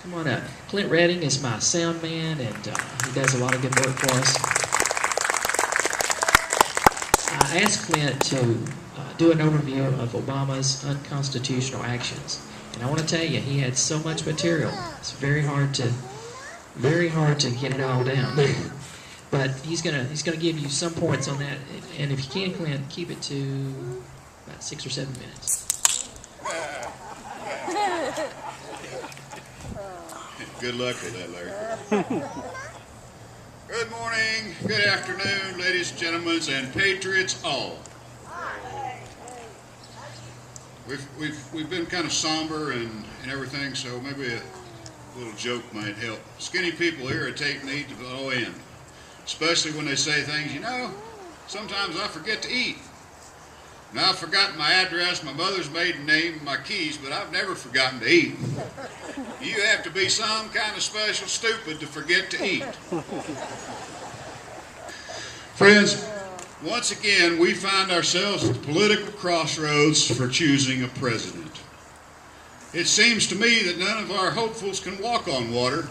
Come on up. Clint Redding is my sound man, and he does a lot of good work for us. I asked Clint to do an overview of Obama's unconstitutional actions, and I want to tell you, he had so much material. It's very hard to get it all down. But he's gonna give you some points on that, and if you can, Clint, keep it to about 6 or 7 minutes. Good luck with that, Larry. Good morning, good afternoon, ladies and gentlemen, and patriots all. We've been kind of somber and everything, so maybe a little joke might help. Skinny people irritate me to no end, especially when they say things, sometimes I forget to eat. Now, I've forgotten my address, my mother's maiden name, and my keys, but I've never forgotten to eat. You have to be some kind of special stupid to forget to eat. Friends, once again, we find ourselves at the political crossroads for choosing a president. It seems to me that none of our hopefuls can walk on water.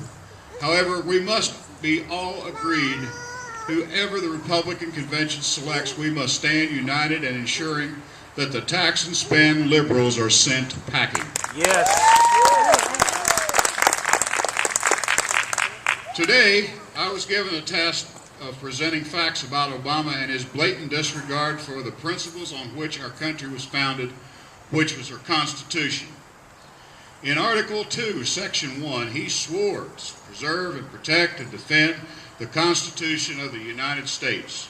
However, we must be all agreed. Whoever the Republican convention selects, we must stand united in ensuring that the tax and spend liberals are sent packing. Yes. Today, I was given a task of presenting facts about Obama and his blatant disregard for the principles on which our country was founded, which was our Constitution. In Article 2, Section 1, he swore to preserve and protect and defend the Constitution of the United States.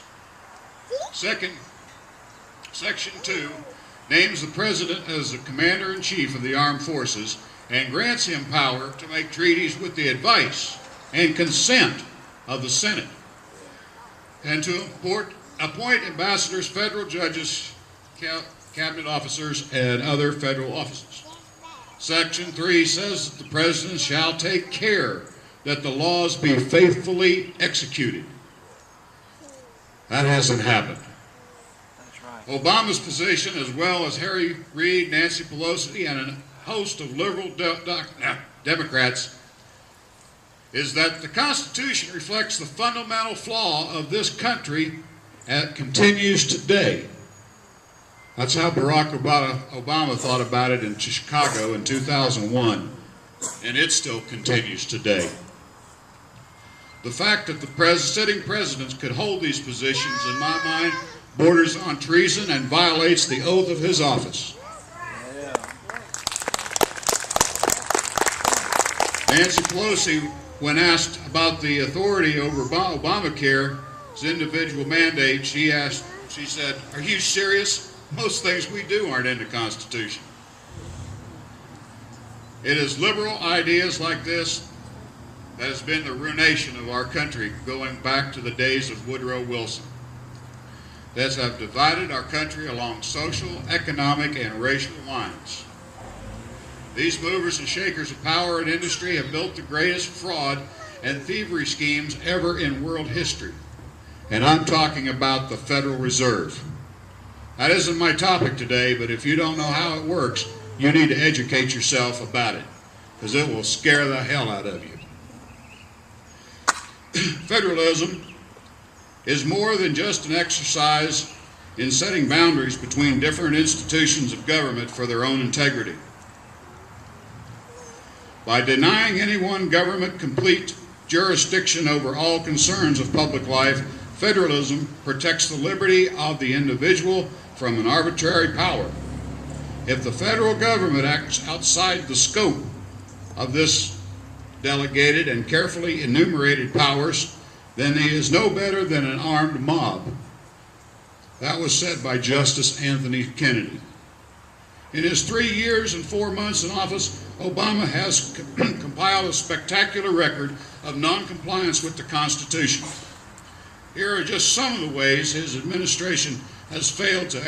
Second, Section 2 names the President as the Commander-in-Chief of the Armed Forces and grants him power to make treaties with the advice and consent of the Senate, and to appoint ambassadors, federal judges, cabinet officers, and other federal officers. Section 3 says that the President shall take care that the laws be faithfully executed. That hasn't happened. That's right. Obama's position, as well as Harry Reid, Nancy Pelosi, and a host of liberal Democrats, is that the Constitution reflects the fundamental flaw of this country and continues today. That's how Barack Obama thought about it in Chicago in 2001, and it still continues today. The fact that the sitting presidents could hold these positions, in my mind, borders on treason and violates the oath of his office. Nancy Pelosi, when asked about the authority over Obamacare's individual mandate, she said, "Are you serious? Most things we do aren't in the Constitution." It is liberal ideas like this that has been the ruination of our country going back to the days of Woodrow Wilson, that have divided our country along social, economic, and racial lines. These movers and shakers of power and industry have built the greatest fraud and thievery schemes ever in world history. And I'm talking about the Federal Reserve. That isn't my topic today, but if you don't know how it works, you need to educate yourself about it, because it will scare the hell out of you. Federalism is more than just an exercise in setting boundaries between different institutions of government for their own integrity. By denying any one government complete jurisdiction over all concerns of public life, federalism protects the liberty of the individual from an arbitrary power. If the federal government acts outside the scope of this delegated and carefully enumerated powers, then he is no better than an armed mob. That was said by Justice Anthony Kennedy. In his 3 years and 4 months in office, Obama has compiled a spectacular record of non-compliance with the Constitution. Here are just some of the ways his administration has failed to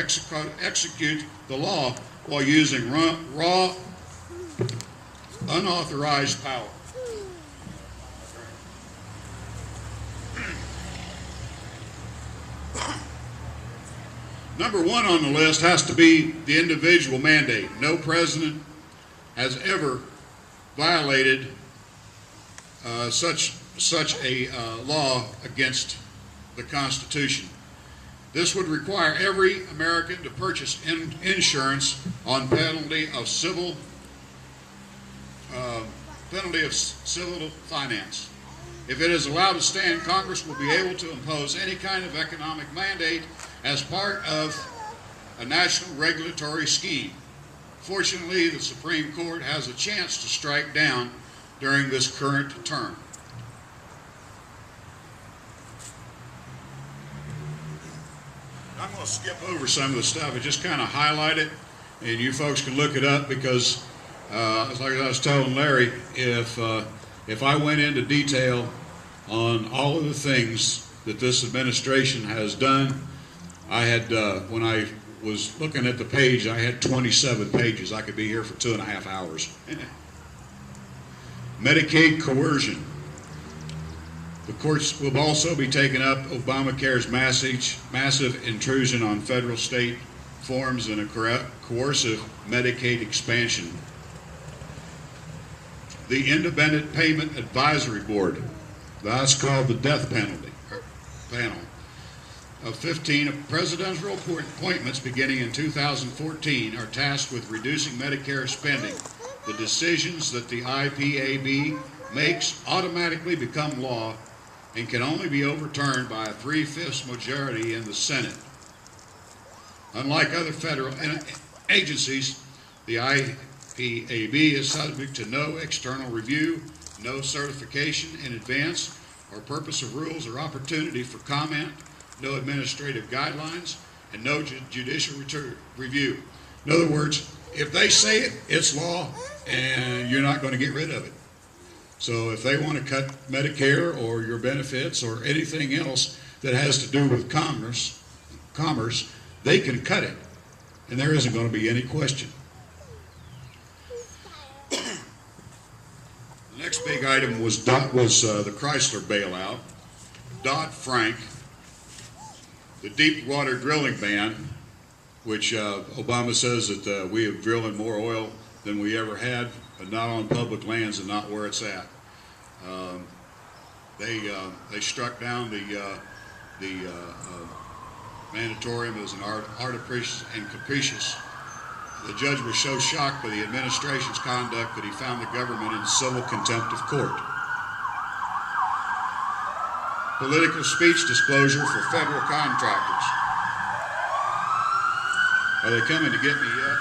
execute the law while using raw, unauthorized power. Number one on the list has to be the individual mandate. No president has ever violated such a law against the Constitution. This would require every American to purchase insurance on penalty of civil finance. If it is allowed to stand, Congress will be able to impose any kind of economic mandate as part of a national regulatory scheme. Fortunately, the Supreme Court has a chance to strike down during this current term. I'm going to skip over some of the stuff and just kind of highlight it, and you folks can look it up because, like I was telling Larry, if I went into detail on all of the things that this administration has done, I had, when I was looking at the page, I had 27 pages. I could be here for 2.5 hours. Medicaid coercion. The courts will also be taking up Obamacare's massive intrusion on federal state forms and a coercive Medicaid expansion. The Independent Payment Advisory Board, that's called the death penalty panel, of 15 presidential appointments beginning in 2014 are tasked with reducing Medicare spending. The decisions that the IPAB makes automatically become law and can only be overturned by a 3/5 majority in the Senate. Unlike other federal agencies, the IPAB is subject to no external review, no certification in advance or purpose of rules or opportunity for comment, no administrative guidelines, and no judicial review. In other words, if they say it, it's law, and you're not going to get rid of it. So if they want to cut Medicare or your benefits or anything else that has to do with commerce, they can cut it, and there isn't going to be any question. The next big item was the Chrysler bailout, Dodd-Frank, the deep water drilling ban, which Obama says that we have drilling more oil than we ever had, but not on public lands and not where it's at. They struck down the mandatorium as an artificial and capricious. The judge was so shocked by the administration's conduct that he found the government in civil contempt of court. Political speech disclosure for federal contractors. Are they coming to get me yet?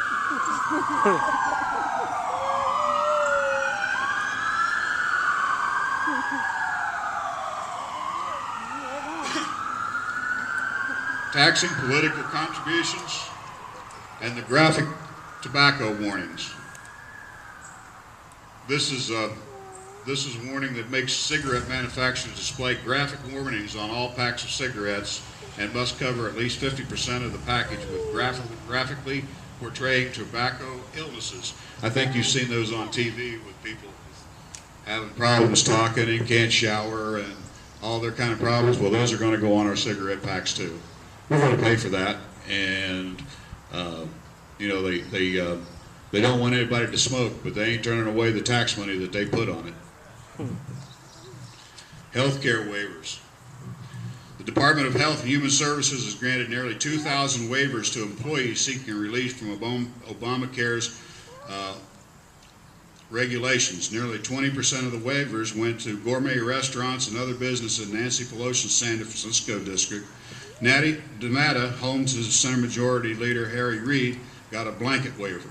Taxing political contributions and the graphic tobacco warnings. This is a warning that makes cigarette manufacturers display graphic warnings on all packs of cigarettes and must cover at least 50% of the package with graphically portraying tobacco illnesses. I think you've seen those on TV with people having problems talking and can't shower and all their kind of problems. Well, those are going to go on our cigarette packs too. We're going to pay for that, and you know, they don't want anybody to smoke, but they ain't turning away the tax money that they put on it. Healthcare waivers. The Department of Health and Human Services has granted nearly 2,000 waivers to employees seeking relief from Obamacare's regulations. Nearly 20% of the waivers went to gourmet restaurants and other businesses in Nancy Pelosi's San Francisco district. Nevada, home to Senate Majority Leader Harry Reid, got a blanket waiver.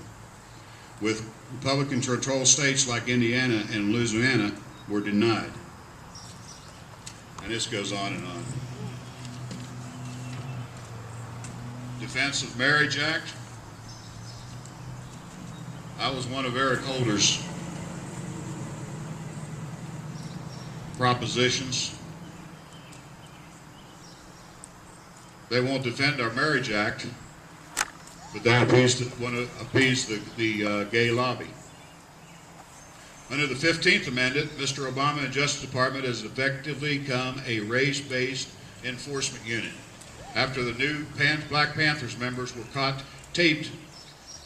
With Republican-controlled states like Indiana and Louisiana were denied. And this goes on and on. Defense of Marriage Act. I was one of Eric Holder's propositions. They won't defend our Marriage Act, but they want to appease the gay lobby. Under the 15th Amendment, Mr. Obama and Justice Department has effectively become a race-based enforcement unit. After the new Black Panthers members were caught taped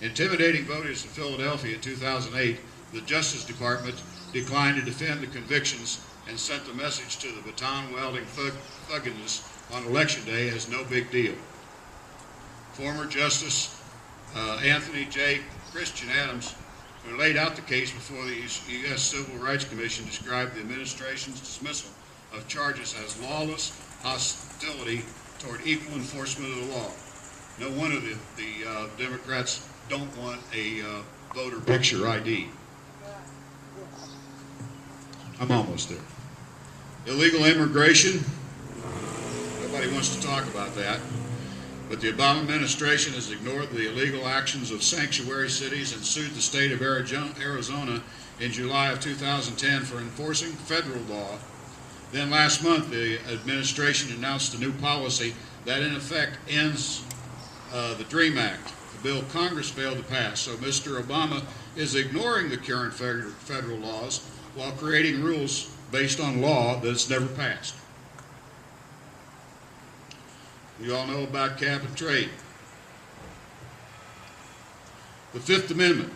intimidating voters in Philadelphia in 2008, the Justice Department declined to defend the convictions and sent the message to the baton-wielding thuggishness on Election Day as no big deal. Former Justice Anthony J. Christian Adams, who laid out the case before the U.S. Civil Rights Commission, described the administration's dismissal of charges as lawless hostility toward equal enforcement of the law. No wonder the Democrats don't want a voter picture ID. I'm almost there. Illegal immigration, nobody wants to talk about that. But the Obama administration has ignored the illegal actions of sanctuary cities and sued the state of Arizona in July of 2010 for enforcing federal law. Then last month, the administration announced a new policy that in effect ends the DREAM Act, the bill Congress failed to pass. So Mr. Obama is ignoring the current federal laws while creating rules based on law that's never passed. You all know about cap and trade. The Fifth Amendment.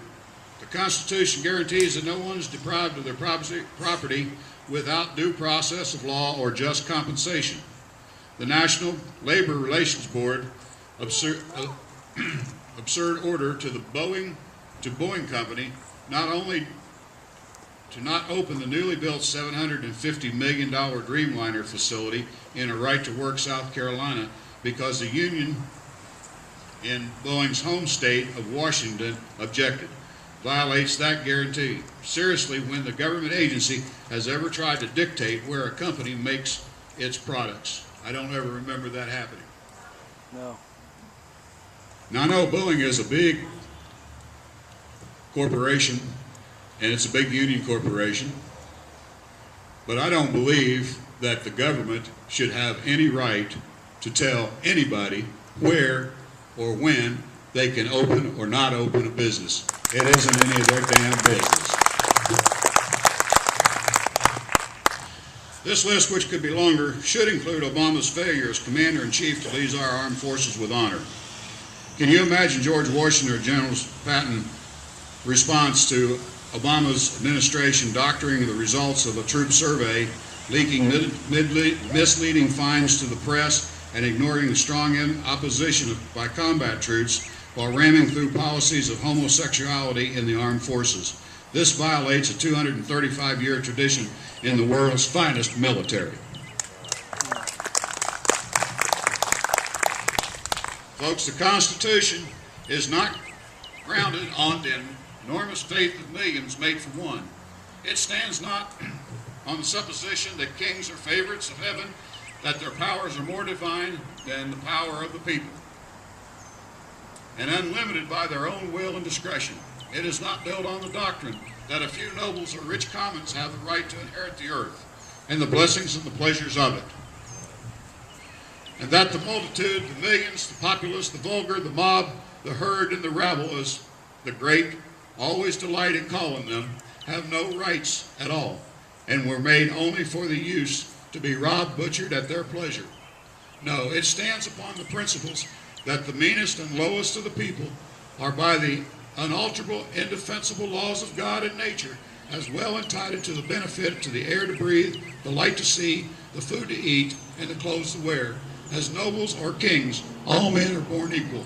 The Constitution guarantees that no one is deprived of their property without due process of law or just compensation. The National Labor Relations Board absurd order to the Boeing Company not only to not open the newly built $750 million Dreamliner facility in a right-to-work South Carolina because the union in Boeing's home state of Washington objected, violates that guarantee. Seriously, when the government agency has ever tried to dictate where a company makes its products. I don't ever remember that happening. No. Now I know Boeing is a big corporation, and it's a big union corporation, but I don't believe that the government should have any right to tell anybody where or when they can open or not open a business. It isn't any of their damn business. This list, which could be longer, should include Obama's failure as Commander-in-Chief to lead our armed forces with honor. Can you imagine George Washington or General Patton's response to Obama's administration doctoring the results of a troop survey, leaking misleading finds to the press, and ignoring the strong opposition by combat troops while ramming through policies of homosexuality in the armed forces? This violates a 235-year tradition in the world's finest military. Folks, the Constitution is not grounded on the enormous faith of millions made for one. It stands not on the supposition that kings are favorites of heaven, that their powers are more divine than the power of the people, and unlimited by their own will and discretion. It is not built on the doctrine that a few nobles or rich commons have the right to inherit the earth and the blessings and the pleasures of it, and that the multitude, the millions, the populace, the vulgar, the mob, the herd, and the rabble, as the great always delight in calling them, have no rights at all, and were made only for the use to be robbed, butchered at their pleasure. No, it stands upon the principles that the meanest and lowest of the people are by the unalterable, indefensible laws of God and nature as well entitled to the benefit, to the air to breathe, the light to see, the food to eat, and the clothes to wear. As nobles or kings, all men are born equal.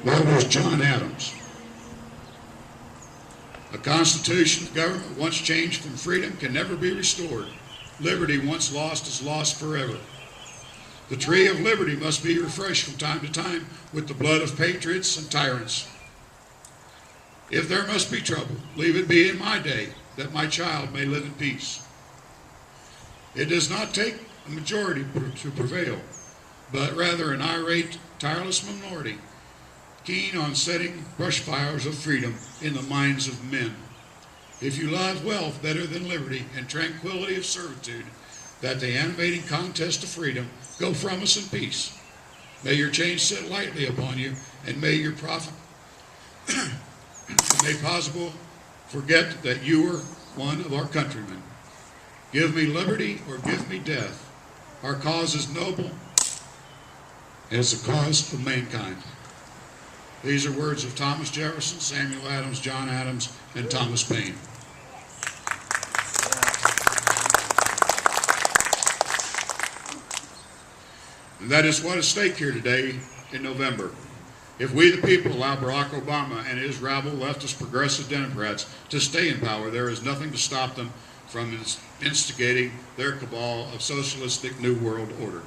Where was John Adams? A constitution of government once changed from freedom can never be restored. Liberty once lost is lost forever. The tree of liberty must be refreshed from time to time with the blood of patriots and tyrants. If there must be trouble, leave it be in my day, that my child may live in peace. It does not take a majority to prevail, but rather an irate, tireless minority, keen on setting brush fires of freedom in the minds of men. If you love wealth better than liberty and tranquility of servitude, that the animating contest of freedom go from us in peace. May your chains sit lightly upon you, and may your prophet, may possible forget that you are one of our countrymen. Give me liberty or give me death. Our cause is noble, and it's a cause of mankind. These are words of Thomas Jefferson, Samuel Adams, John Adams, and Thomas Paine. And that is what is at stake here today in November. If we, the people, allow Barack Obama and his rabble leftist progressive Democrats to stay in power, there is nothing to stop them from instigating their cabal of socialistic New World Order.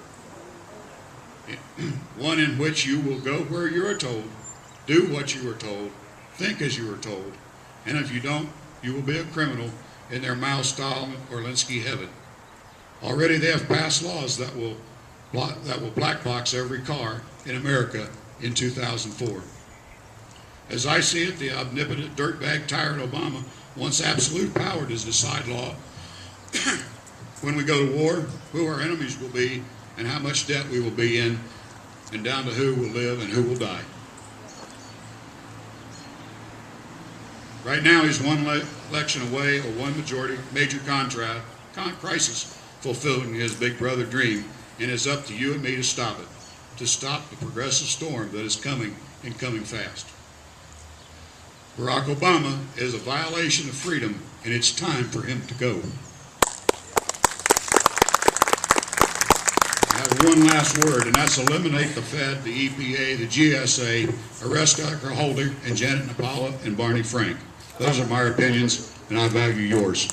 One in which you will go where you are told, do what you are told, think as you are told, and if you don't, you will be a criminal in their Mao Stalin or Linsky heaven. Already they have passed laws that will black box every car in America in 2004. As I see it, the omnipotent dirtbag tyrant Obama wants absolute power to decide law when we go to war, who our enemies will be, and how much debt we will be in, and down to who will live and who will die. Right now, he's one election away or one major crisis fulfilling his big brother dream, and it's up to you and me to stop it, to stop the progressive storm that is coming and coming fast. Barack Obama is a violation of freedom, and it's time for him to go. I have one last word, and that's eliminate the Fed, the EPA, the GSA, arrest Tucker Holder and Janet Napala and Barney Frank. Those are my opinions, and I value yours.